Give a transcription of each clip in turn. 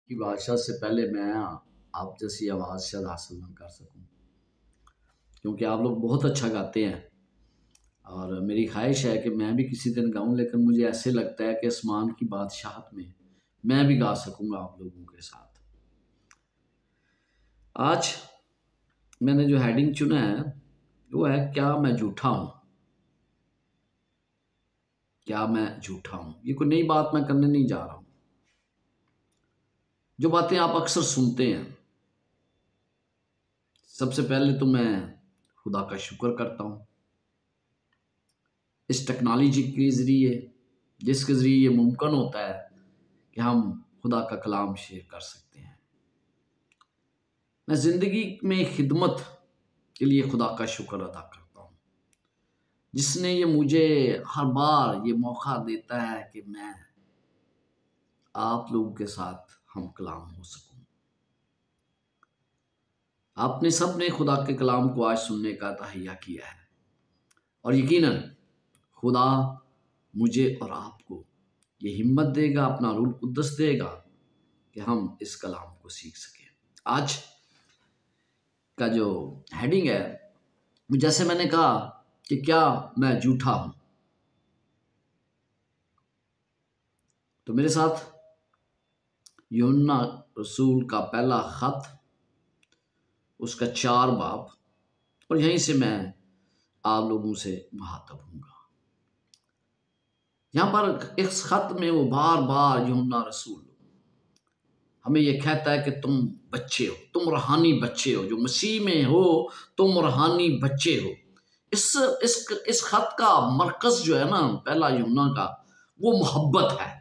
की बादशाह से पहले मैं आप जैसी आवाज़ शायद हासिल ना कर सकूं, क्योंकि आप लोग बहुत अच्छा गाते हैं और मेरी ख्वाहिश है कि मैं भी किसी दिन गाऊं। लेकिन मुझे ऐसे लगता है कि आसमान की बादशाहत में मैं भी गा सकूंगा आप लोगों के साथ। आज मैंने जो हेडिंग चुना है वो है, क्या मैं झूठा हूं? क्या मैं झूठा हूं? ये कोई नई बात मैं करने नहीं जा रहा हूं। जो बातें आप अक्सर सुनते हैं, सबसे पहले तो मैं खुदा का शुक्र करता हूं इस टेक्नोलॉजी के ज़रिए, जिसके ज़रिए ये मुमकिन होता है कि हम खुदा का कलाम शेयर कर सकते हैं। मैं ज़िंदगी में खिदमत के लिए खुदा का शुक्र अदा करता हूँ, जिसने ये मुझे हर बार ये मौका देता है कि मैं आप लोगों के साथ हम कलाम हो सकूं। आपने सब ने खुदा के कलाम को आज सुनने का तहैया किया है और यकीनन खुदा मुझे और आपको ये हिम्मत देगा, अपना रूह कुद्दस देगा कि हम इस कलाम को सीख सकें। आज का जो हेडिंग है, जैसे मैंने कहा कि क्या मैं झूठा हूं, तो मेरे साथ यूहन्ना रसूल का पहला खत, उसका 4 बाब, और यहीं से मैं आप लोगों से मुखातब हूँगा। यहाँ पर इस खत में वो बार बार यूहन्ना रसूल हमें ये कहता है कि तुम बच्चे हो, तुम रूहानी बच्चे हो, जो मसीह में हो तुम रूहानी बच्चे हो। इस खत का मरकज जो है ना, पहला यूहन्ना का, वो मोहब्बत है।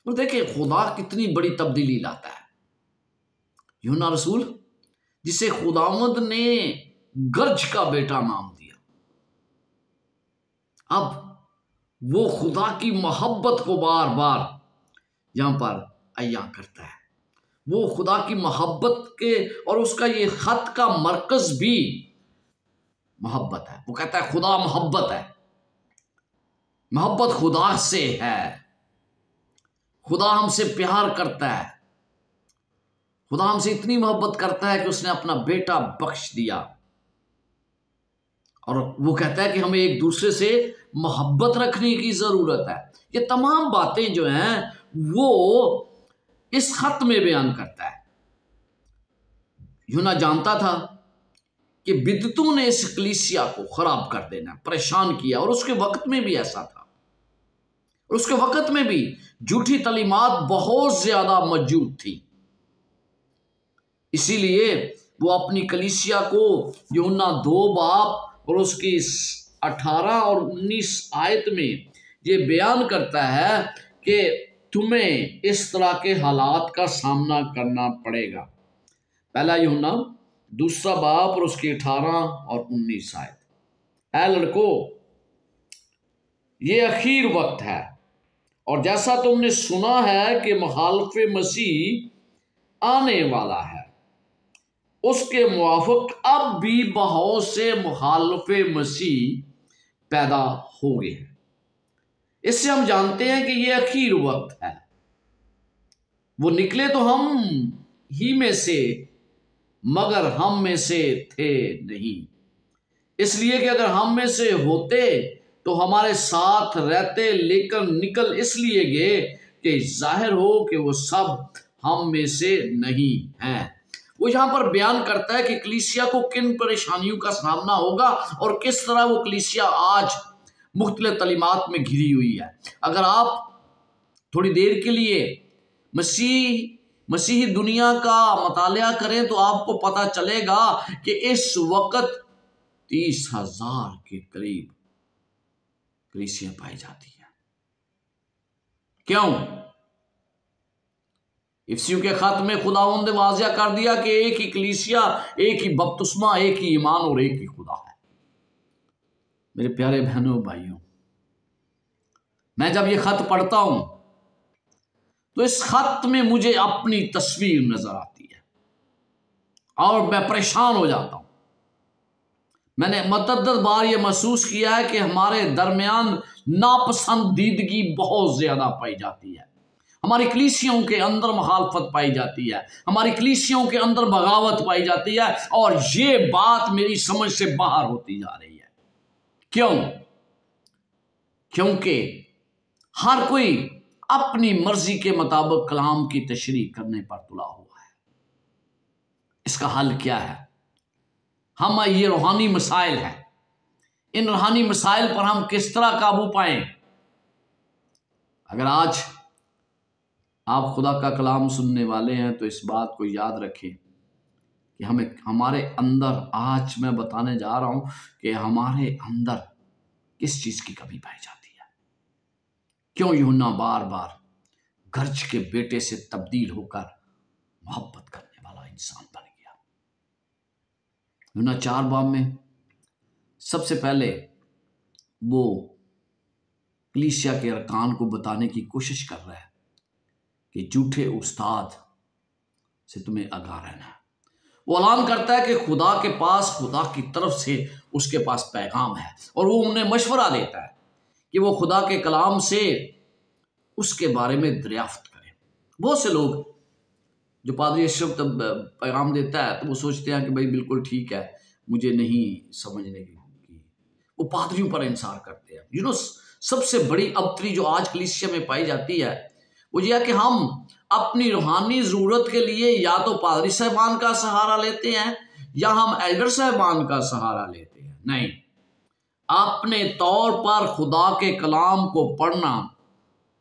और देखिए खुदा कितनी बड़ी तब्दीली लाता है। यूहन्ना रसूल, जिसे खुदावंद ने गर्ज का बेटा नाम दिया, अब वो खुदा की मोहब्बत को बार बार यहां पर अय्यां करता है। वो खुदा की मोहब्बत के, और उसका ये खत का मरकज भी मोहब्बत है। वो कहता है खुदा मोहब्बत है, मोहब्बत खुदा से है, खुदा हमसे प्यार करता है, खुदा हमसे इतनी मोहब्बत करता है कि उसने अपना बेटा बख्श दिया। और वो कहता है कि हमें एक दूसरे से मोहब्बत रखने की जरूरत है। ये तमाम बातें जो हैं वो इस खत में बयान करता है। यूहन्ना जानता था कि बिदतों ने इस कलीसिया को खराब कर देना, परेशान किया, और उसके वक्त में भी ऐसा था। और उसके वक्त में भी झूठी तालीमात बहुत ज्यादा मौजूद थी। इसीलिए वो अपनी कलीसिया को यूहन्ना 2 बाब और उसकी 18 और 19 आयत में ये बयान करता है कि तुम्हें इस तरह के हालात का सामना करना पड़ेगा। पहला यूहन्ना 2 बाब और उसकी 18 और 19 आयत। ऐ लड़को, ये आखिर वक्त है, और जैसा तुमने सुना है कि मुखालिफ मसीह आने वाला है, उसके मुवाफिक अब भी बहुत से मुखालिफ मसीह पैदा हो गए हैं। इससे हम जानते हैं कि ये आखिर वक्त है। वो निकले तो हम ही में से, मगर हम में से थे नहीं, इसलिए कि अगर हम में से होते तो हमारे साथ रहते, लेकिन निकल इसलिए गए कि जाहिर हो कि वो सब हम में से नहीं हैं। वो यहां पर बयान करता है कि कलीसिया को किन परेशानियों का सामना होगा और किस तरह वो कलीसिया आज मुख्तलिफ तालीमात में घिरी हुई है। अगर आप थोड़ी देर के लिए मसीही दुनिया का मतालिया करें तो आपको पता चलेगा कि इस वक्त 30,000 के करीब कलीसिया पाई जाती है। क्यों? इफ्सियों के खत में खुदावंद ने वाज़िया कर दिया कि एक ही कलीसिया, एक ही बपतिस्मा, एक ही ईमान और एक ही खुदा है। मेरे प्यारे बहनों भाइयों, मैं जब ये खत पढ़ता हूं तो इस खत में मुझे अपनी तस्वीर नजर आती है और मैं परेशान हो जाता हूं। मैंने मतअद्दद बार ये महसूस किया है कि हमारे दरमियान नापसंदीदगी बहुत ज्यादा पाई जाती है। हमारी कलीसियों के अंदर मुखालफत पाई जाती है, हमारी कलीसियों के अंदर बगावत पाई जाती है, और ये बात मेरी समझ से बाहर होती जा रही है। क्यों? क्योंकि हर कोई अपनी मर्जी के मुताबिक कलाम की तशरीह करने पर तुला हुआ है। इसका हल क्या है? हम ये रूहानी मसाइल हैं, इन रूहानी मसाइल पर हम किस तरह काबू पाएं? अगर आज आप खुदा का कलाम सुनने वाले हैं तो इस बात को याद रखें कि हमारे अंदर, आज मैं बताने जा रहा हूं कि हमारे अंदर किस चीज की कमी पाई जाती है। क्यों यूहन्ना बार बार गर्ज के बेटे से तब्दील होकर मोहब्बत करने वाला इंसान बन गया? यूहन्ना 4 बाब में सबसे पहले वो कलीसिया के अरकान को बताने की कोशिश कर रहा है कि झूठे उस्ताद से तुम्हें आगाह रहना है। वो ऐलान करता है कि खुदा के पास, खुदा की तरफ से उसके पास पैगाम है, और वो उन्हें मशवरा देता है कि वो खुदा के कलाम से उसके बारे में दरियाफ्त करें। बहुत से लोग, जो पादरी अशरफ पैगाम देता है तो वो सोचते हैं कि भाई बिल्कुल ठीक है, मुझे नहीं समझने की, वो पादरियों पर इंसार करते हैं। सबसे बड़ी अबतरी जो आज कलीसिया में पाई जाती है वो यह है कि हम अपनी रूहानी ज़रूरत के लिए या तो पादरी साहबान का सहारा लेते हैं या हम एल्डर साहबान का सहारा लेते हैं। नहीं, अपने तौर पर खुदा के कलाम को पढ़ना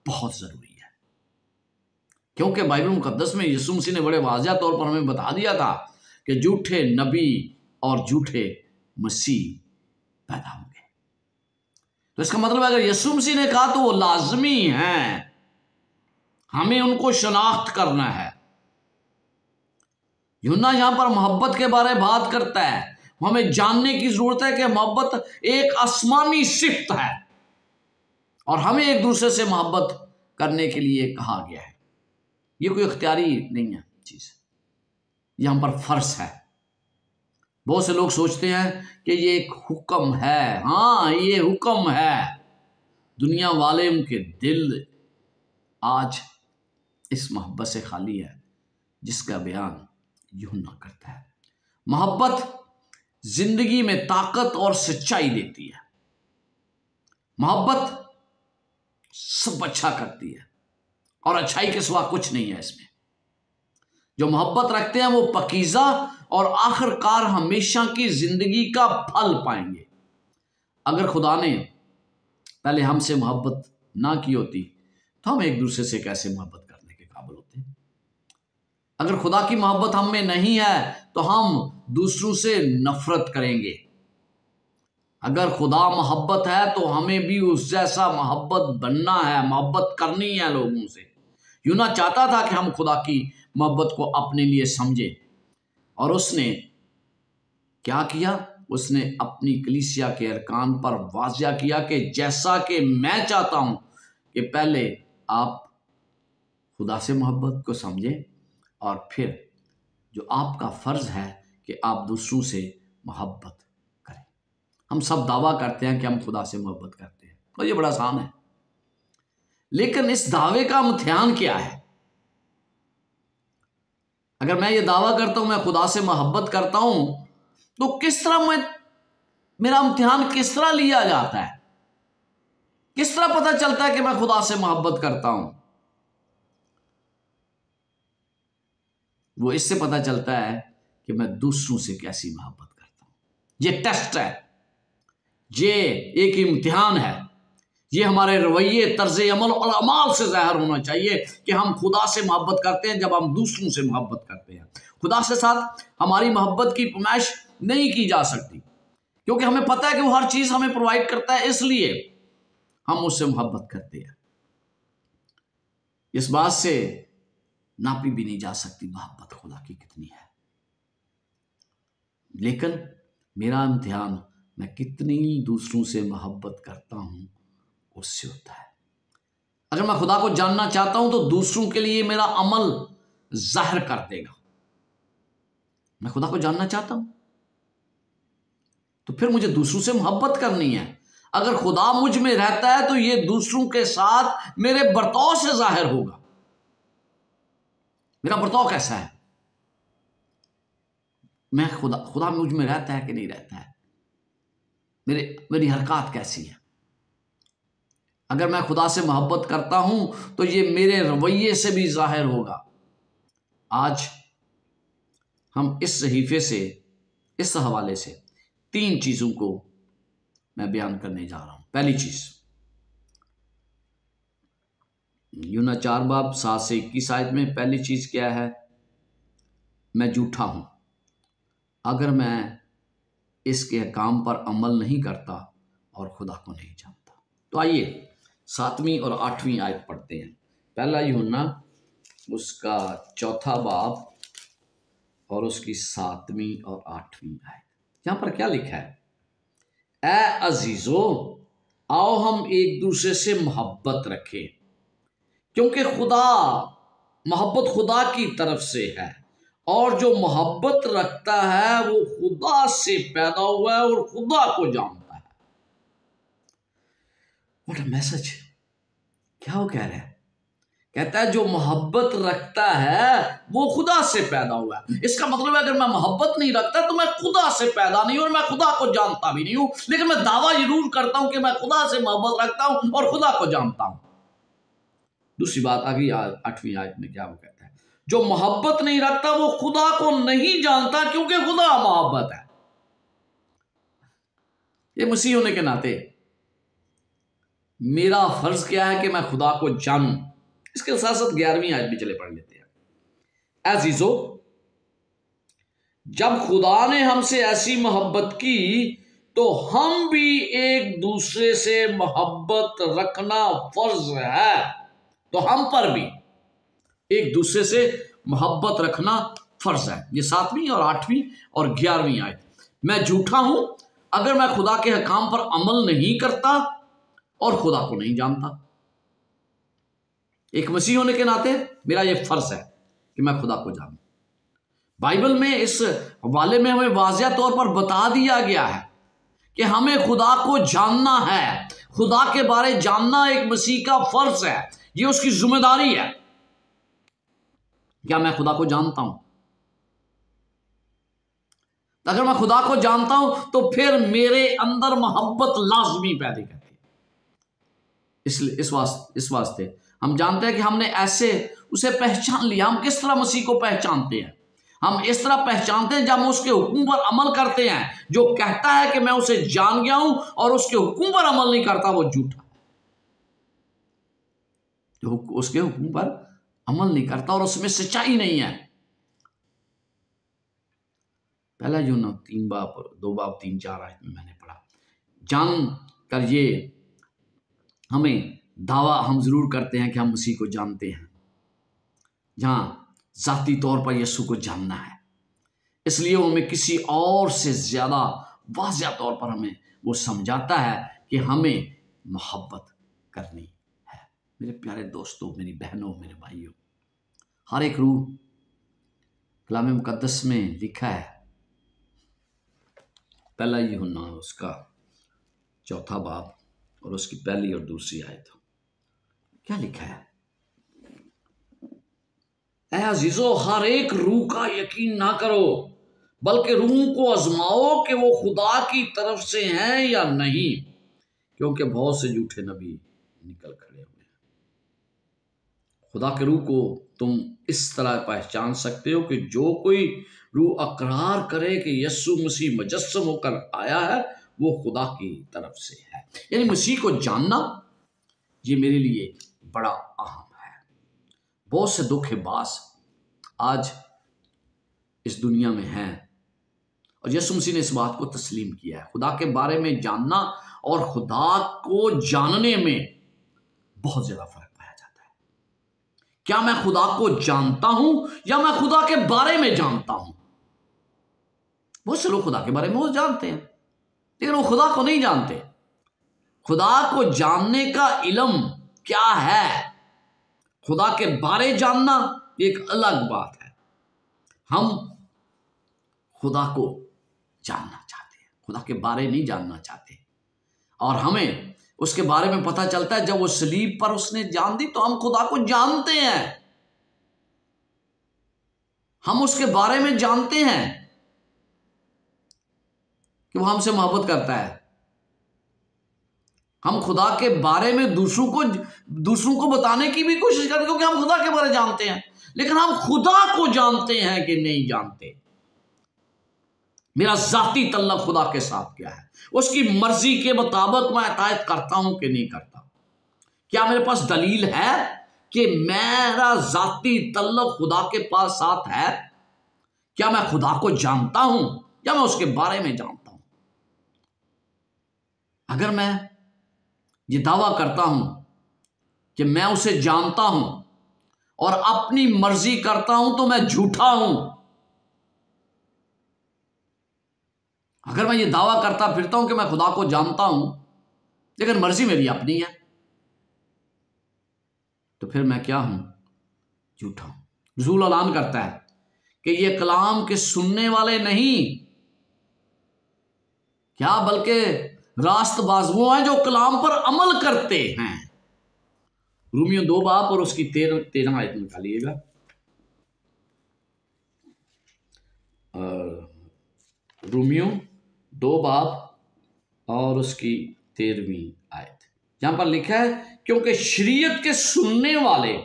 बहुत ज़रूरी है, क्योंकि बाइबल मुकद्दस में यीशु मसीह ने बड़े वाज़िह तौर पर हमें बता दिया था कि झूठे नबी और झूठे मसीह पैदा होंगे। तो इसका मतलब अगर यीशु मसीह ने कहा तो वो लाजमी है, हमें उनको शनाख्त करना है। यूहन्ना यहां पर मोहब्बत के बारे में बात करता है। हमें जानने की जरूरत है कि मोहब्बत एक आसमानी सिफ्त है और हमें एक दूसरे से मोहब्बत करने के लिए कहा गया है। ये कोई इख्तियारी नहीं है चीज, यहां पर फर्ज है। बहुत से लोग सोचते हैं कि ये एक हुक्म है। हाँ, ये हुक्म है। दुनिया वाले, उनके दिल आज इस मोहब्बत से खाली है जिसका बयान यूहन्ना करता है। मोहब्बत जिंदगी में ताकत और सच्चाई देती है। मोहब्बत सब अच्छा करती है और अच्छाई के सिवा कुछ नहीं है इसमें। जो मोहब्बत रखते हैं वो पकीज़ा और आखिरकार हमेशा की जिंदगी का फल पाएंगे। अगर खुदा ने पहले हमसे मोहब्बत ना की होती तो हम एक दूसरे से कैसे मोहब्बत करने के काबिल होते? अगर खुदा की मोहब्बत हम में नहीं है तो हम दूसरों से नफरत करेंगे। अगर खुदा मोहब्बत है तो हमें भी उस जैसा मोहब्बत बनना है, मोहब्बत करनी है लोगों से। यूहन्ना चाहता था कि हम खुदा की मोहब्बत को अपने लिए समझें, और उसने क्या किया? उसने अपनी कलीसिया के अरकान पर वाज़िया किया कि जैसा कि मैं चाहता हूं कि पहले आप खुदा से मोहब्बत को समझें और फिर जो आपका फर्ज है कि आप दूसरों से मोहब्बत करें। हम सब दावा करते हैं कि हम खुदा से मोहब्बत करते हैं और ये बड़ा आसान है, लेकिन इस दावे का इम्तिहान क्या है? अगर मैं ये दावा करता हूं मैं खुदा से मोहब्बत करता हूं तो किस तरह मेरा इम्तिहान किस तरह लिया जाता है? किस तरह पता चलता है कि मैं खुदा से मोहब्बत करता हूं? वो इससे पता चलता है कि मैं दूसरों से कैसी मोहब्बत करता हूं। ये टेस्ट है, ये एक इम्तिहान है। ये हमारे रवैये, तर्ज अमल और अमाल से ज़ाहिर होना चाहिए कि हम खुदा से मोहब्बत करते हैं जब हम दूसरों से मोहब्बत करते हैं। खुदा से साथ हमारी मोहब्बत की नुमाइश नहीं की जा सकती, क्योंकि हमें पता है कि वो हर चीज़ हमें प्रोवाइड करता है, इसलिए हम उससे मोहब्बत करते हैं। इस बात से नापी भी नहीं जा सकती मोहब्बत खुदा की कितनी है। लेकिन मेरा इम्तिहान मैं कितनी दूसरों से मोहब्बत करता हूं उससे होता है। अगर मैं खुदा को जानना चाहता हूं तो दूसरों के लिए मेरा अमल जाहिर कर देगा। मैं खुदा को जानना चाहता हूं तो फिर मुझे दूसरों से मोहब्बत करनी है। अगर खुदा मुझ में रहता है तो ये दूसरों के साथ मेरे बर्ताव से जाहिर होगा। मेरा बर्ताव कैसा है, मैं खुदा मुझ में रहता है कि नहीं रहता है, मेरी हरकत कैसी है। अगर मैं खुदा से मोहब्बत करता हूं तो ये मेरे रवैये से भी जाहिर होगा। आज हम इस सहीफे से, इस हवाले से 3 चीजों को मैं बयान करने जा रहा हूं। पहली चीज, यूना 4 बाब 7 से 21 आयत में पहली चीज क्या है, मैं झूठा हूं अगर मैं इसके काम पर अमल नहीं करता और खुदा को नहीं जानता। तो आइए 7वीं और 8वीं आयत पढ़ते हैं। पहला यूहन्ना उसका 4 बाब और उसकी 7वीं और 8वीं आयत। यहां पर क्या लिखा है, ए अजीजो आओ हम एक दूसरे से मोहब्बत रखें, क्योंकि मोहब्बत खुदा की तरफ से है, और जो मोहब्बत रखता है वो खुदा से पैदा हुआ है और खुदा को जानता है। What a message. क्या वो कह रहा है, कहता है जो मोहब्बत रखता है वो खुदा से पैदा हुआ है। इसका मतलब है अगर मैं मोहब्बत नहीं रखता तो मैं खुदा से पैदा नहीं हूं और मैं खुदा को जानता भी नहीं हूं, लेकिन मैं दावा जरूर करता हूं कि मैं खुदा से मोहब्बत रखता हूं और खुदा को जानता हूं। दूसरी बात आगे 8वीं आयत में क्या वो कहता है, जो मोहब्बत नहीं रखता वो खुदा को नहीं जानता, क्योंकि खुदा मोहब्बत है। ये मसीह होने के नाते मेरा फर्ज क्या है कि मैं खुदा को जानूं। इसके साथ साथ 11वीं आयत भी चले पढ़ लेते हैं। अजीजो जब खुदा ने हमसे ऐसी मोहब्बत की तो हम भी एक दूसरे से मोहब्बत रखना फर्ज है। तो हम पर भी एक दूसरे से मोहब्बत रखना फर्ज है। ये 7वीं और 8वीं और 11वीं आयत। मैं झूठा हूं अगर मैं खुदा के हकाम पर अमल नहीं करता और खुदा को नहीं जानता। एक मसीह होने के नाते मेरा यह फर्ज है कि मैं खुदा को जानूं। बाइबल में इस हवाले में हमें वाज़िया तौर पर बता दिया गया है कि हमें खुदा को जानना है। खुदा के बारे जानना एक मसीह का फर्ज है, यह उसकी जिम्मेदारी है। क्या मैं खुदा को जानता हूं? अगर मैं खुदा को जानता हूं तो फिर मेरे अंदर मोहब्बत लाजमी पैदा करती है। इसलिए इस वास्ते हम जानते हैं कि हमने ऐसे उसे पहचान लिया। हम किस तरह मसीह को पहचानते हैं? हम इस तरह पहचानते हैं जब हम उसके हुक्म पर अमल करते हैं। जो कहता है कि मैं उसे जान गया हूं और उसके हुक्म पर अमल नहीं करता वो झूठा है। जो उसके हुक्म पर अमल नहीं करता और उसमें सच्चाई नहीं है। पहला यूहन्ना 3 बाब 2 बाब 3 4 आयत में मैंने पढ़ा, जान कर ये हमें दावा हम जरूर करते हैं कि हम मसीह को जानते हैं, जहां जाती तौर पर यीशु को जानना है। इसलिए वो हमें किसी और से ज्यादा वाज़िया तौर पर हमें वो समझाता है कि हमें मोहब्बत करनी है। मेरे प्यारे दोस्तों, मेरी बहनों, मेरे भाइयों, हर एक रूह कलाम मुकद्दस में लिखा है। पहला यूहन्ना उसका 4 बाब और उसकी 1 और 2 आयत, क्या लिखा है? ऐ अजीजो हर एक रूह का यकीन ना करो, बल्कि रूह को आजमाओ कि वो खुदा की तरफ से हैं या नहीं, क्योंकि बहुत से झूठे नबी निकल खड़े हुए हैं। खुदा के रूह को तुम इस तरह पहचान सकते हो कि जो कोई रूह अकरार करे कि यीशु मसीह मुजस्सम होकर आया है वो खुदा की तरफ से है। यानी मसीह को जानना ये मेरे लिए बड़ा अहम है। बहुत से धोखेबाज आज इस दुनिया में हैं और यीशु मसीह ने इस बात को तस्लीम किया है। खुदा के बारे में जानना और खुदा को जानने में बहुत ज्यादा फर्क पाया जाता है। क्या मैं खुदा को जानता हूं या मैं खुदा के बारे में जानता हूं? बहुत से लोग खुदा के बारे में वो जानते हैं लेकिन वो खुदा को नहीं जानते। खुदा को जानने का इल्म क्या है? खुदा के बारे जानना एक अलग बात है। हम खुदा को जानना चाहते हैं, खुदा के बारे नहीं जानना चाहते। और हमें उसके बारे में पता चलता है जब वो सलीब पर उसने जान दी तो हम खुदा को जानते हैं। हम उसके बारे में जानते हैं कि वो हमसे मोहब्बत करता है। हम खुदा के बारे में दूसरों को बताने की भी कोशिश करते हैं, क्योंकि हम खुदा के बारे में जानते हैं। लेकिन हम खुदा को जानते हैं कि नहीं जानते? मेरा जाती तल्लक खुदा के साथ क्या है? उसकी मर्जी के मुताबिक मैं इताअत करता हूं कि नहीं करता? क्या मेरे पास दलील है कि मेरा जाती तल्लक खुदा के पास साथ है? क्या मैं खुदा को जानता हूं या मैं उसके बारे में जानता हूं? अगर मैं ये दावा करता हूं कि मैं उसे जानता हूं और अपनी मर्जी करता हूं तो मैं झूठा हूं। अगर मैं ये दावा करता फिरता हूं कि मैं खुदा को जानता हूं लेकिन मर्जी मेरी अपनी है, तो फिर मैं क्या हूं? झूठा हूं। रसूल ऐलान करता है कि ये कलाम के सुनने वाले नहीं, क्या बल्कि रास्तबाज वो हैं जो कलाम पर अमल करते हैं। रोमियो 2 बाब और उसकी 13 आयत निकालिएगा। रोमियो 2 बाब और उसकी 13वीं आयत, यहां पर लिखा है, क्योंकि शरीयत के सुनने वाले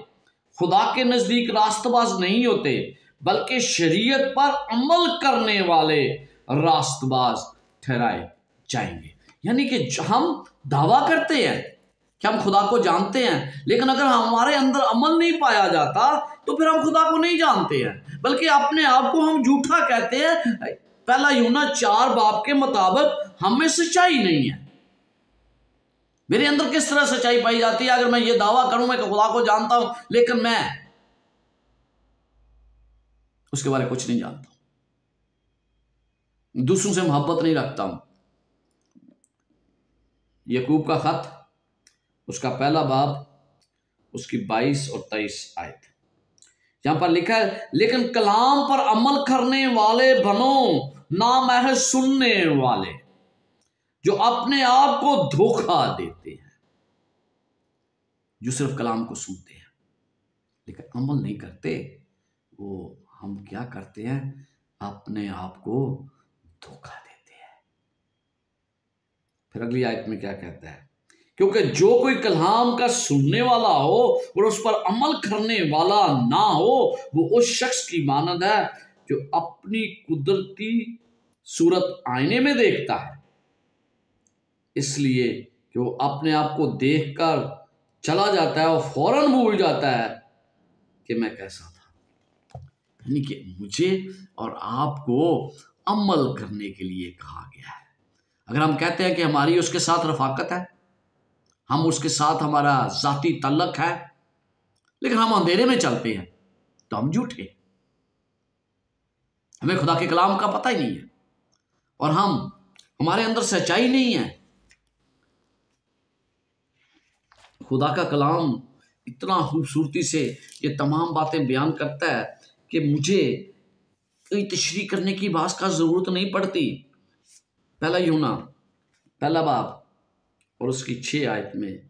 खुदा के नजदीक रास्तबाज नहीं होते, बल्कि शरीयत पर अमल करने वाले रास्तबाज ठहराए जाएंगे। यानी कि हम दावा करते हैं कि हम खुदा को जानते हैं, लेकिन अगर हमारे अंदर अमल नहीं पाया जाता तो फिर हम खुदा को नहीं जानते हैं, बल्कि अपने आप को हम झूठा कहते हैं। पहला यूहन्ना 4 बाब के मुताबिक हम में सच्चाई नहीं है। मेरे अंदर किस तरह सच्चाई पाई जाती है? अगर मैं ये दावा करूं मैं खुदा को जानता हूं लेकिन मैं उसके बारे में कुछ नहीं जानता, दूसरों से मोहब्बत नहीं रखता हूं। याकूब का खत उसका पहला बाब उसकी 22 और 23 आयत, यहां पर लिखा है, लेकिन कलाम पर अमल करने वाले बनो, ना महज सुनने वाले जो अपने आप को धोखा देते हैं, जो सिर्फ कलाम को सुनते हैं लेकिन अमल नहीं करते। वो हम क्या करते हैं? अपने आप को धोखा देते हैं। फिर अगली आयत में क्या कहता है? क्योंकि जो कोई कलाम का सुनने वाला हो और उस पर अमल करने वाला ना हो, वो उस शख्स की मानद है जो अपनी कुदरती सूरत आईने में देखता है, इसलिए कि वो अपने आप को देखकर चला जाता है और फौरन भूल जाता है कि मैं कैसा था। यानी कि मुझे और आपको अमल करने के लिए कहा गया है। अगर हम कहते हैं कि हमारी उसके साथ रफाकत है, हम उसके साथ हमारा जाती तल्लक है, लेकिन हम अंधेरे में चलते हैं, तो हम झूठे, हमें खुदा के कलाम का पता ही नहीं है और हमारे अंदर सच्चाई नहीं है। खुदा का कलाम इतना खूबसूरती से ये तमाम बातें बयान करता है कि मुझे कोई तशरीह करने की बात का जरूरत नहीं पड़ती। पहला यूहन्ना पहला बाब और उसकी 6 आयत में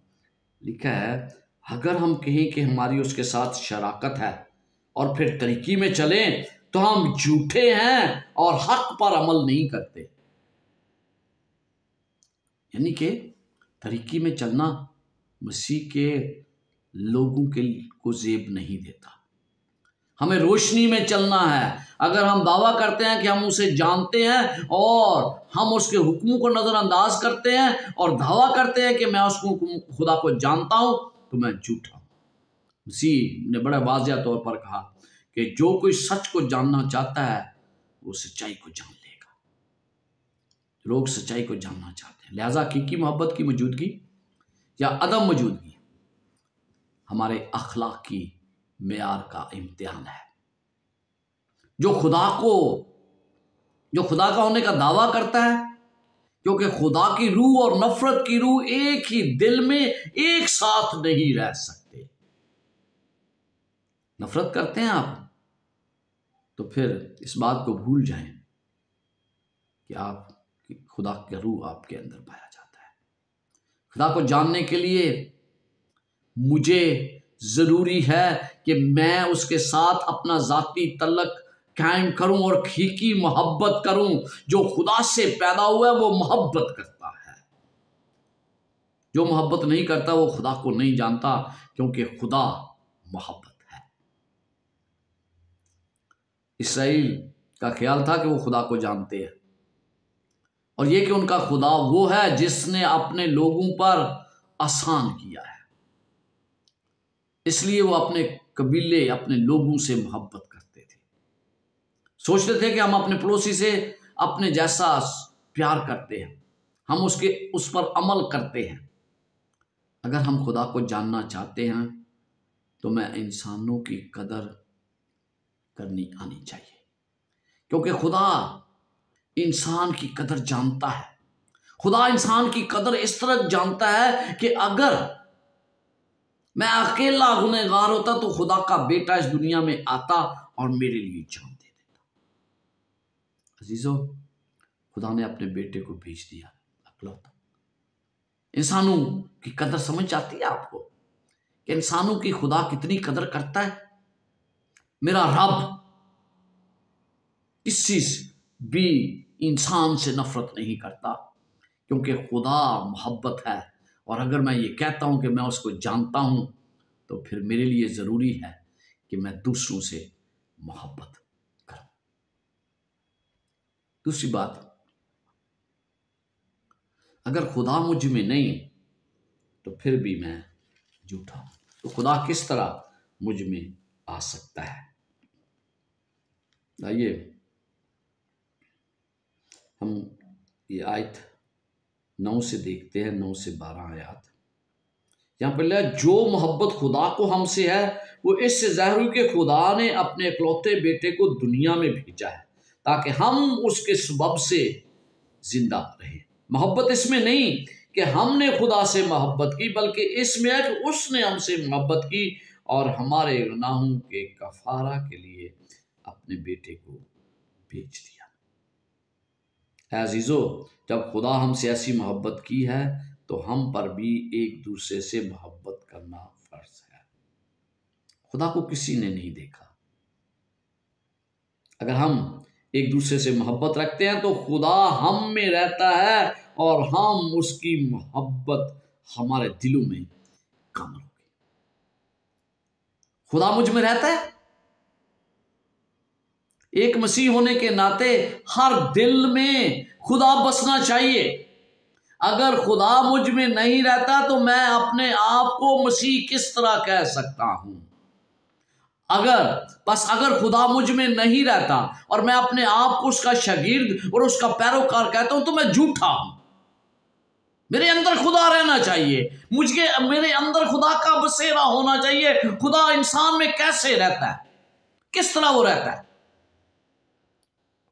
लिखा है, अगर हम कहें कि हमारी उसके साथ शराकत है और फिर तरीकी में चलें तो हम झूठे हैं और हक पर अमल नहीं करते। यानी कि तरीकी में चलना मसीह के लोगों को जेब नहीं देता। हमें रोशनी में चलना है। अगर हम दावा करते हैं कि हम उसे जानते हैं और हम उसके हुक्मों को नजरअंदाज करते हैं और दावा करते हैं कि मैं उसको खुदा को जानता हूं, तो मैं झूठा हूं। मसीह ने बड़ा वाज़ेह तौर पर कहा कि जो कोई सच को जानना चाहता है वो सच्चाई को जान लेगा। लोग सच्चाई को जानना चाहते हैं, लिहाजा हकीकी मोहब्बत की मौजूदगी या अदम मौजूदगी हमारे अखलाकी मेयार का इम्तिहान है। जो खुदा का होने का दावा करता है, क्योंकि खुदा की रूह और नफरत की रूह एक ही दिल में एक साथ नहीं रह सकते। नफरत करते हैं आप, तो फिर इस बात को भूल जाएं कि आप खुदा की रूह आपके अंदर पाया जाता है। खुदा को जानने के लिए मुझे जरूरी है कि मैं उसके साथ अपना जाती तल्लक कायम करूं और हकीकी मोहब्बत करूं। जो खुदा से पैदा हुआ है वो मोहब्बत करता है। जो मोहब्बत नहीं करता वो खुदा को नहीं जानता, क्योंकि खुदा मोहब्बत है। इसराइल का ख्याल था कि वो खुदा को जानते हैं, और ये कि उनका खुदा वो है जिसने अपने लोगों पर आसान किया है, इसलिए वो अपने कबीले, अपने लोगों से मोहब्बत करते थे। सोचते थे कि हम अपने पड़ोसी से अपने जैसा प्यार करते हैं, हम उस पर अमल करते हैं। अगर हम खुदा को जानना चाहते हैं तो मैं इंसानों की कदर करनी आनी चाहिए, क्योंकि खुदा इंसान की कदर जानता है। खुदा इंसान की कदर इस तरह जानता है कि अगर मैं अकेला गुनहगार होता तो खुदा का बेटा इस दुनिया में आता और मेरे लिए जान दे देता। अजीजों, खुदा ने अपने बेटे को भेज दिया अकलौता। इंसानों की कदर समझ आती है आपको कि इंसानों की खुदा कितनी कदर करता है? मेरा रब किसी भी इंसान से नफरत नहीं करता, क्योंकि खुदा मोहब्बत है। और अगर मैं ये कहता हूं कि मैं उसको जानता हूं, तो फिर मेरे लिए जरूरी है कि मैं दूसरों से मोहब्बत करूं। दूसरी बात, अगर खुदा मुझ में नहीं तो फिर भी मैं झूठा हूं। तो खुदा किस तरह मुझ में आ सकता है? आइए हम ये आयत 9 से देखते हैं, 9 से 12 आयत। यहाँ पर जो मोहब्बत खुदा को हमसे है वो इससे ज़ाहिर हुई कि खुदा ने अपने इकलौते बेटे को दुनिया में भेजा है ताकि हम उसके सबब से जिंदा रहें। मोहब्बत इसमें नहीं कि हमने खुदा से मोहब्बत की, बल्कि इसमें है कि उसने हमसे मोहब्बत की और हमारे गुनाहों के कफारा के लिए अपने बेटे को भेज दिया। अजीजो, जब खुदा हमसे ऐसी मोहब्बत की है तो हम पर भी एक दूसरे से मोहब्बत करना फर्ज है। खुदा को किसी ने नहीं देखा। अगर हम एक दूसरे से मोहब्बत रखते हैं तो खुदा हम में रहता है और हम उसकी मोहब्बत हमारे दिलों में कामल होगी। खुदा मुझ में रहता है। एक मसीह होने के नाते हर दिल में खुदा बसना चाहिए। अगर खुदा मुझ में नहीं रहता तो मैं अपने आप को मसीह किस तरह कह सकता हूं? अगर खुदा मुझ में नहीं रहता और मैं अपने आप को उसका शागिर्द और उसका पैरोकार कहता हूं तो मैं झूठा हूं। मेरे अंदर खुदा रहना चाहिए, मेरे अंदर खुदा का बसेरा होना चाहिए। खुदा इंसान में कैसे रहता है, किस तरह वो रहता है?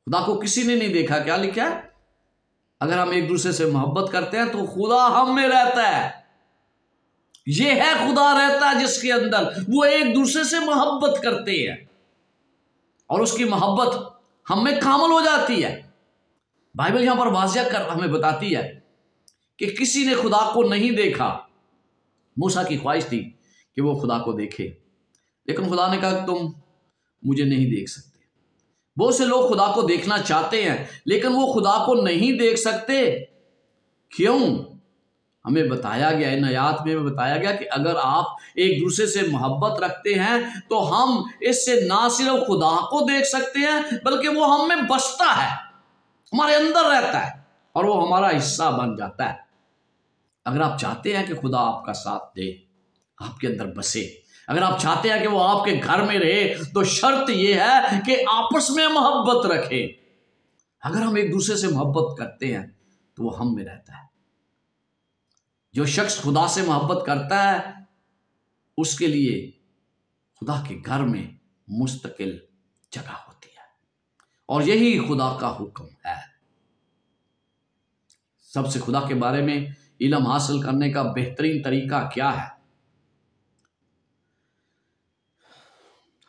खुदा को किसी ने नहीं देखा। क्या लिखा है? अगर हम एक दूसरे से मोहब्बत करते हैं तो खुदा हम में रहता है। ये है खुदा रहता है जिसके अंदर वो एक दूसरे से मोहब्बत करते हैं और उसकी मोहब्बत हम में कामल हो जाती है। बाइबल यहां पर वाज़िया कर हमें बताती है कि किसी ने खुदा को नहीं देखा। मूसा की ख्वाहिश थी कि वो खुदा को देखे, लेकिन खुदा ने कहा तुम मुझे नहीं देख सकते। बहुत से लोग खुदा को देखना चाहते हैं लेकिन वो खुदा को नहीं देख सकते। क्यों? हमें बताया गया, इन आयात में बताया गया कि अगर आप एक दूसरे से मोहब्बत रखते हैं तो हम इससे ना सिर्फ खुदा को देख सकते हैं बल्कि वो हम में बसता है, हमारे अंदर रहता है और वो हमारा हिस्सा बन जाता है। अगर आप चाहते हैं कि खुदा आपका साथ दे, आपके अंदर बसे, अगर आप चाहते हैं कि वो आपके घर में रहे, तो शर्त यह है कि आपस में मोहब्बत रखें। अगर हम एक दूसरे से मोहब्बत करते हैं तो वो हम में रहता है। जो शख्स खुदा से मोहब्बत करता है उसके लिए खुदा के घर में मुस्तकिल जगह होती है और यही खुदा का हुक्म है। सबसे खुदा के बारे में इल्म हासिल करने का बेहतरीन तरीका क्या है?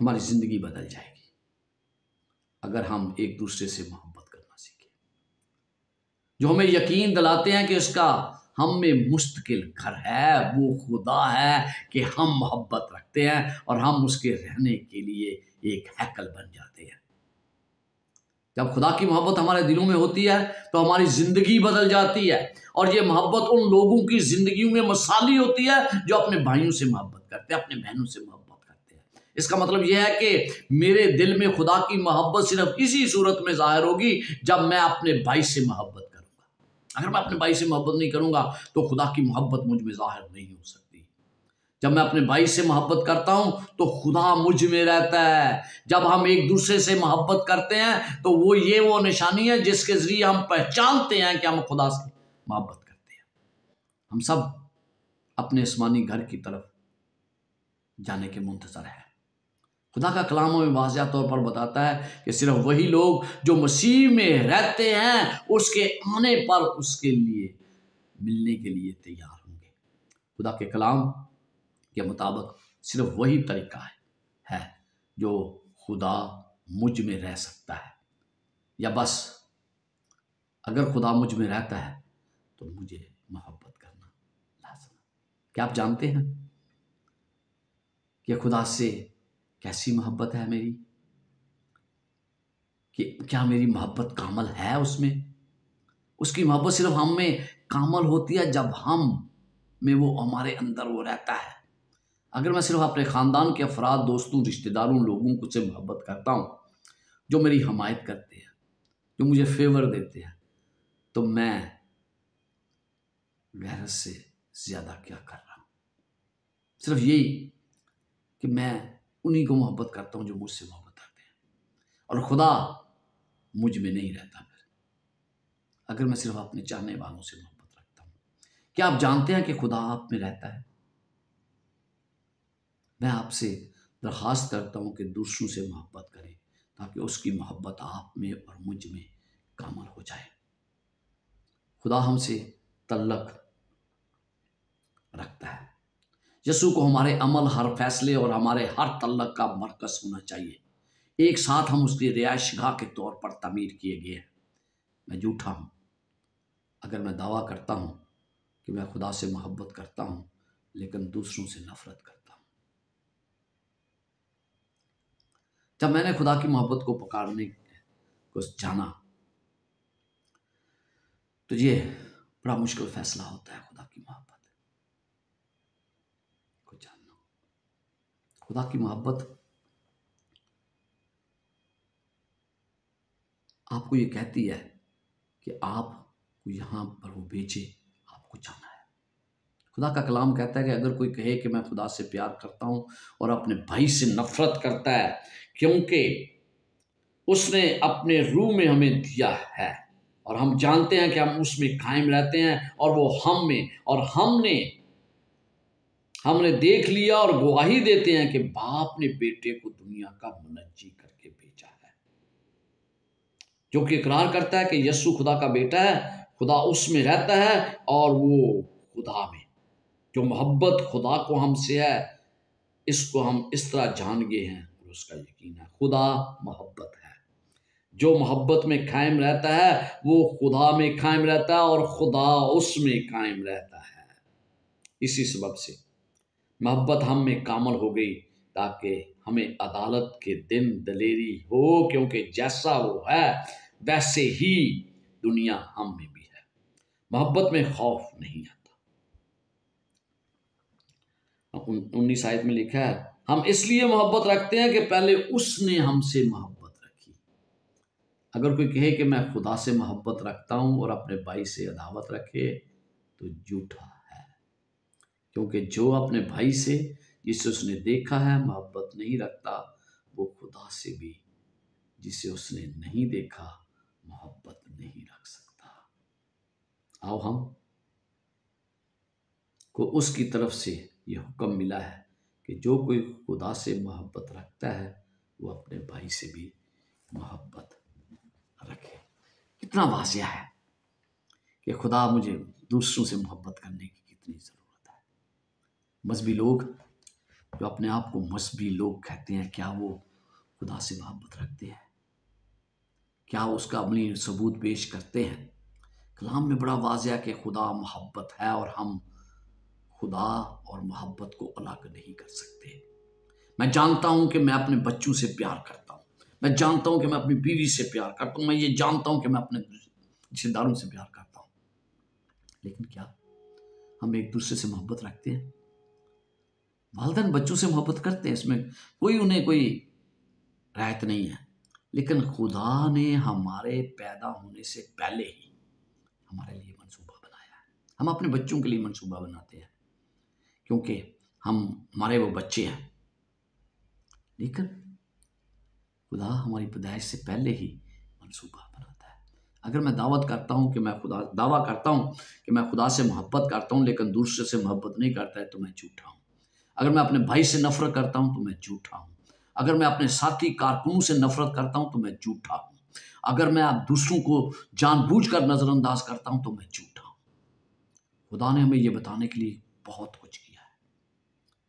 हमारी जिंदगी बदल जाएगी अगर हम एक दूसरे से मोहब्बत करना सीखें, जो हमें यकीन दिलाते हैं कि उसका हम में मुस्तकिल घर है, वो खुदा है कि हम मोहब्बत रखते हैं और हम उसके रहने के लिए एक हैकल बन जाते हैं। जब खुदा की मोहब्बत हमारे दिलों में होती है तो हमारी ज़िंदगी बदल जाती है, और ये मोहब्बत उन लोगों की ज़िंदगियों में मिसाली होती है जो अपने भाइयों से मोहब्बत करते हैं, अपने बहनों से मोहब्बत करते हैं। इसका मतलब यह है कि मेरे दिल में खुदा की मोहब्बत सिर्फ इसी सूरत में ज़ाहिर होगी जब मैं अपने भाई से मोहब्बत करूँगा। अगर मैं अपने भाई से मोहब्बत नहीं करूँगा तो खुदा की मोहब्बत मुझ में ज़ाहिर नहीं हो सकती। जब मैं अपने भाई से मोहब्बत करता हूं तो खुदा मुझ में रहता है। जब हम एक दूसरे से मोहब्बत करते हैं तो वो निशानी है जिसके जरिए हम पहचानते हैं कि हम खुदा से मोहब्बत करते हैं। हम सब अपने आसमानी घर की तरफ जाने के मुंतजर हैं। खुदा का कलाम हमें वाज़िह तौर पर बताता है कि सिर्फ वही लोग जो मसीह में रहते हैं उसके आने पर उसके लिए मिलने के लिए तैयार होंगे। खुदा के कलाम के मुताबिक सिर्फ वही तरीका है जो खुदा मुझ में रह सकता है, या बस अगर खुदा मुझ में रहता है तो मुझे मोहब्बत करना लाज़िम है। क्या आप जानते हैं कि खुदा से कैसी मोहब्बत है मेरी? कि क्या मेरी मोहब्बत कामल है उसमें? उसकी मोहब्बत सिर्फ हम में कामल होती है जब हम में वो हमारे अंदर वो रहता है। अगर मैं सिर्फ अपने ख़ानदान के अफराद, दोस्तों, रिश्तेदारों, लोगों को से मोहब्बत करता हूँ जो मेरी हमायत करते हैं, जो मुझे फेवर देते हैं, तो मैं गैरत से ज़्यादा क्या कर रहा हूँ? सिर्फ यही कि मैं उन्हीं को मोहब्बत करता हूँ जो मुझसे मोहब्बत करते हैं, और खुदा मुझ में नहीं रहता फिर, अगर मैं सिर्फ अपने चाहने वालों से मोहब्बत रखता हूँ। क्या आप जानते हैं कि खुदा आप में रहता है? मैं आपसे दरख्वास्त करता हूँ कि दूसरों से मोहब्बत करें ताकि उसकी मोहब्बत आप में और मुझ में कामल हो जाए। खुदा हमसे तल्लक रखता है। यीशु को हमारे अमल, हर फैसले और हमारे हर तल्लक का मरकज़ होना चाहिए। एक साथ हम उसकी रिहाइशगाह के तौर पर तमीर किए गए हैं। मैं झूठा हूँ अगर मैं दावा करता हूँ कि मैं खुदा से मोहब्बत करता हूँ लेकिन दूसरों से नफरत करता हूँ। जब मैंने खुदा की मोहब्बत को पुकारने को जाना तो ये बड़ा मुश्किल फैसला होता है खुदा की मोहब्बत को जानना। खुदा की मोहब्बत आपको ये कहती है कि आपको यहाँ पर वो भेजे, आपको जाना है। खुदा का कलाम कहता है कि अगर कोई कहे कि मैं खुदा से प्यार करता हूँ और अपने भाई से नफरत करता है, क्योंकि उसने अपने रूह में हमें दिया है और हम जानते हैं कि हम उसमें कायम रहते हैं और वो हम में, और हमने देख लिया और गवाही देते हैं कि बाप ने बेटे को दुनिया का मुनज्जी करके भेजा है। जो कि इकरार करता है कि यीशु खुदा का बेटा है, खुदा उसमें रहता है और वो खुदा में। जो मोहब्बत खुदा को हमसे है, इसको हम इस तरह जान गए हैं और उसका यकीन है। खुदा मोहब्बत है। जो मोहब्बत में कायम रहता है वो खुदा में कायम रहता है और खुदा उसमें कायम रहता है। इसी सबब से मोहब्बत हम में कामल हो गई ताकि हमें अदालत के दिन दलेरी हो, क्योंकि जैसा वो है वैसे ही दुनिया हम में भी है। मोहब्बत में खौफ नहीं आता। 19 आयत में लिखा है, हम इसलिए मोहब्बत रखते हैं कि पहले उसने हमसे मोहब्बत रखी। अगर कोई कहे कि मैं खुदा से मोहब्बत रखता हूं और अपने भाई से अदावत रखे तो झूठा है, क्योंकि जो अपने भाई से जिसे उसने देखा है मोहब्बत नहीं रखता, वो खुदा से भी जिसे उसने नहीं देखा मोहब्बत नहीं रख सकता। आओ हम को उसकी तरफ से ये हुक्म मिला है कि जो कोई खुदा से मोहब्बत रखता है वो अपने भाई से भी मोहब्बत रखे। कितना वाज़िह है कि खुदा मुझे दूसरों से मोहब्बत करने की कितनी ज़रूरत है। मजहबी लोग जो अपने आप को मजहबी लोग कहते हैं, क्या वो खुदा से मोहब्बत रखते हैं? क्या उसका अपनी सबूत पेश करते हैं? कलाम में बड़ा वाज़िह कि खुदा मोहब्बत है और हम खुदा और मोहब्बत को अलग नहीं कर सकते। मैं जानता हूं कि मैं अपने बच्चों से प्यार करता हूं, मैं जानता हूं कि मैं अपनी बीवी से प्यार करता हूं, मैं ये जानता हूं कि मैं अपने रिश्तेदारों से प्यार करता हूं। लेकिन क्या हम एक दूसरे से मोहब्बत रखते हैं? वालिदैन बच्चों से मोहब्बत करते हैं, इसमें उन्हें कोई राहत नहीं है। लेकिन खुदा ने हमारे पैदा होने से पहले ही हमारे लिए मंसूबा बनाया है। हम अपने बच्चों के लिए मंसूबा बनाते हैं क्योंकि हमारे वो बच्चे हैं। लेकिन खुदा हमारी पैदाइश से पहले ही मंसूबा बनाता है। अगर मैं दावा करता हूं कि मैं खुदा से मोहब्बत करता हूं लेकिन दूसरे से मोहब्बत नहीं करता है तो मैं झूठा हूं। अगर मैं अपने भाई से नफरत करता हूं तो मैं झूठा हूं। अगर मैं अपने साथी कारकुनों से नफरत करता हूं तो मैं झूठा हूं। अगर मैं आप दूसरों को जानबूझकर नजरअंदाज करता हूं तो मैं झूठा हूं। खुदा ने हमें यह बताने के लिए बहुत कुछ किया है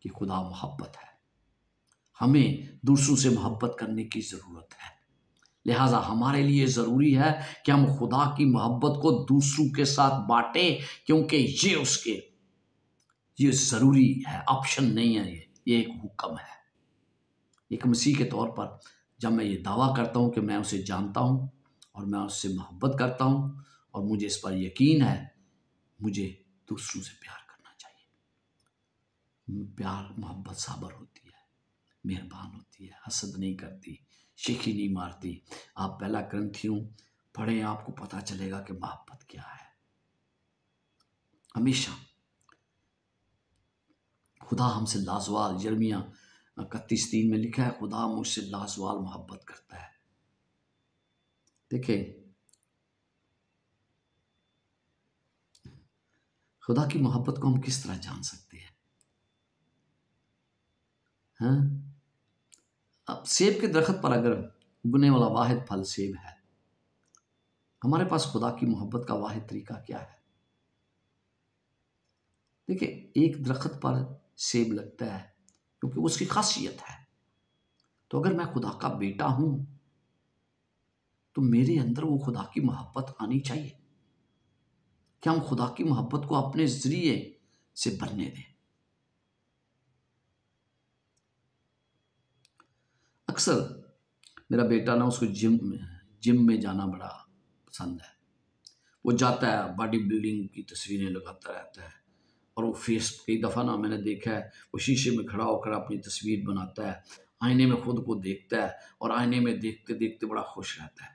कि खुदा मोहब्बत है। हमें दूसरों से मोहब्बत करने की जरूरत है। लिहाजा हमारे लिए जरूरी है कि हम खुदा की मोहब्बत को दूसरों के साथ बांटें, क्योंकि ये जरूरी है, ऑप्शन नहीं है। ये एक हुक्म है। एक मसीह के तौर पर जब मैं ये दावा करता हूं कि मैं उसे जानता हूं और मैं उससे मोहब्बत करता हूं और मुझे इस पर यकीन है, मुझे दूसरों से प्यार करना चाहिए। प्यार मोहब्बत साबर होती है, मेहरबान होती है, हसद नहीं करती, शिकी नहीं मारती। आप पहला ग्रंथियों पढ़ें, आपको पता चलेगा कि मोहब्बत क्या है। हमेशा खुदा हमसे लाजवाल, यिर्मयाह 31:3 में लिखा है, खुदा मुझसे लाजवाल मोहब्बत करता है। देखिए, खुदा की मोहब्बत को हम किस तरह जान सकते हैं? हाँ? अब सेब के दरख्त पर अगर उगने वाला वाहिद फल सेब है, हमारे पास खुदा की मोहब्बत का वाहिद तरीका क्या है? देखिए, एक दरख्त पर सेब लगता है क्योंकि उसकी खासियत है। तो अगर मैं खुदा का बेटा हूं तो मेरे अंदर वो खुदा की मोहब्बत आनी चाहिए कि हम खुदा की मोहब्बत को अपने जरिए से भरने दें। अक्सर मेरा बेटा ना, उसको जिम में जाना बड़ा पसंद है। वो जाता है, बॉडी बिल्डिंग की तस्वीरें लगाता रहता है और वो फेस, कई दफ़ा ना मैंने देखा है, वो शीशे में खड़ा होकर अपनी तस्वीर बनाता है, आईने में खुद को देखता है और आईने में देखते देखते बड़ा खुश रहता है।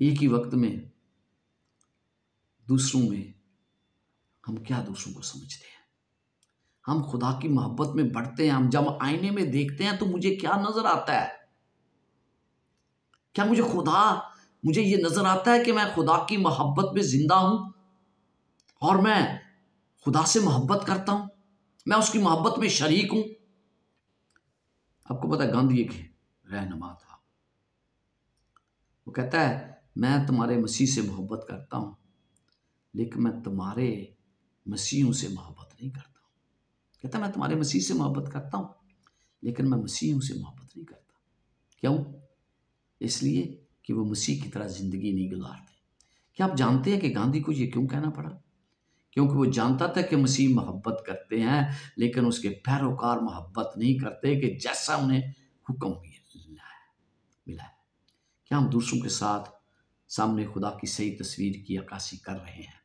एक ही वक्त में दूसरों में हम क्या दूसरों को समझते हैं? हम खुदा की मोहब्बत में बढ़ते हैं। हम जब आईने में देखते हैं तो मुझे क्या नजर आता है? क्या मुझे ये नजर आता है कि मैं खुदा की मोहब्बत में जिंदा हूं और मैं खुदा से मोहब्बत करता हूं, मैं उसकी मोहब्बत में शरीक हूं? आपको पता है, गांधी एक रहनुमा था। वो कहता है, मैं तुम्हारे मसीह से मोहब्बत करता हूं लेकिन मैं तुम्हारे मसीहों से मोहब्बत नहीं करता हूं। कहता, मैं तुम्हारे मसीह से मोहब्बत करता हूं लेकिन मैं मसीहों से मोहब्बत नहीं करता। क्यों? इसलिए कि वो मसीह की तरह जिंदगी नहीं गुजारते। क्या आप जानते हैं कि गांधी को ये क्यों कहना पड़ा? क्योंकि वो जानता था कि मसीह मोहब्बत करते हैं लेकिन उसके पैरोकार मोहब्बत नहीं करते कि जैसा उन्हें हुक्म मिला है। क्या हम दूसरों के साथ सामने खुदा की सही तस्वीर की अक्कासी कर रहे हैं?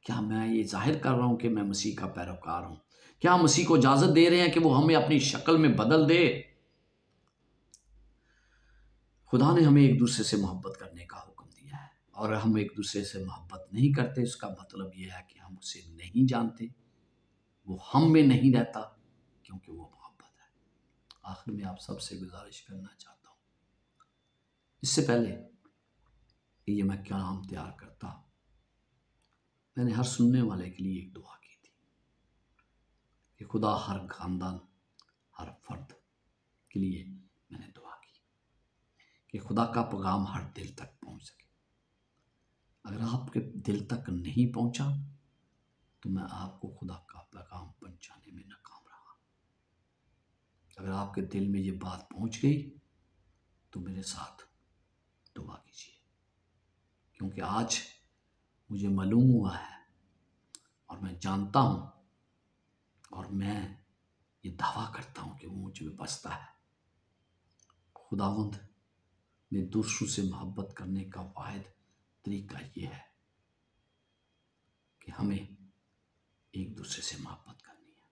क्या मैं ये जाहिर कर रहा हूं कि मैं मसीह का पैरोकार हूं? क्या हम मसीह को इजाजत दे रहे हैं कि वो हमें अपनी शक्ल में बदल दे? खुदा ने हमें एक दूसरे से मोहब्बत करने का हुक्म दिया है और हम एक दूसरे से मोहब्बत नहीं करते, इसका मतलब यह है कि हम उसे नहीं जानते, वो हम में नहीं रहता, क्योंकि वो मोहब्बत है। आखिर में आप सबसे गुजारिश करना चाहता हूँ, इससे पहले कि ये मैं कलाम तैयार करता, मैंने हर सुनने वाले के लिए एक दुआ की थी कि खुदा हर खानदान, हर फर्द के लिए मैंने दुआ की कि खुदा का पैगाम हर दिल तक पहुंच सके। अगर आपके दिल तक नहीं पहुंचा तो मैं आपको खुदा का पैगाम पहुंचाने में नाकाम रहा। अगर आपके दिल में ये बात पहुंच गई तो मेरे साथ दुआ कीजिए, क्योंकि आज मुझे मालूम हुआ है और मैं जानता हूं और मैं ये दावा करता हूं कि वो मुझ में बसता है खुदावंद ने दूसरों से मोहब्बत करने का वाहिद तरीका ये है कि हमें एक दूसरे से मोहब्बत करनी है।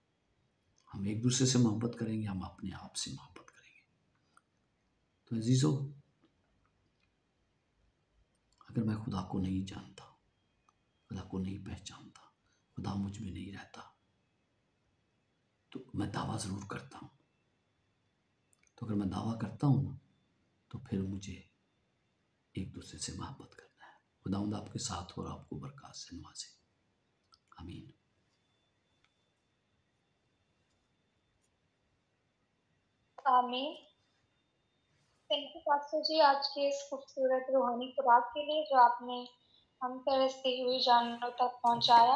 हम एक दूसरे से मोहब्बत करेंगे, हम अपने आप से मोहब्बत करेंगे। तो अजीजों, अगर मैं खुदा को नहीं जानता, खुदा को नहीं पहचानता, खुदा मुझ में नहीं रहता, तो मैं दावा ज़रूर करता हूँ। तो अगर मैं दावा करता हूँ तो फिर मुझे एक दूसरे से मोहब्बत करना है। खुदावंद आपके साथ और आपको बरकत से नवाजे। आमीन। आमीन। थैंक यू पास्टर जी, आज के इस खूबसूरत रूहानी खुराक के लिए जो आपने हम तरसती हुई जानवरों तक पहुंचाया।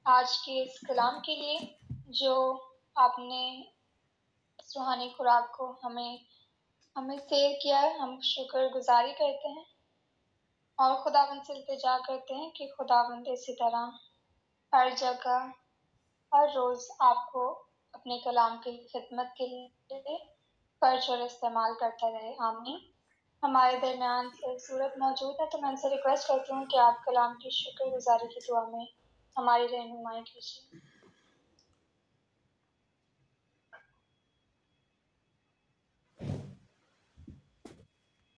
आज के इस कलाम के लिए जो आपने इस रूहानी खुराक को हमें शेयर किया है, हम शुक्रगुजारी करते हैं और खुदावंद से इल्तिजा करते हैं कि खुदावंद इसी तरह हर जगह हर रोज आपको अपने कलाम की खिदमत के लिए खर्च और इस्तेमाल करता रहे। आमीन। हमारे दरमियान एक सूरत मौजूद है, तो मैं उनसे रिक्वेस्ट करती हूँ कि आप कलाम की शुक्रगुजारी की दुआ में हमारी रहनुमाई कीजिए।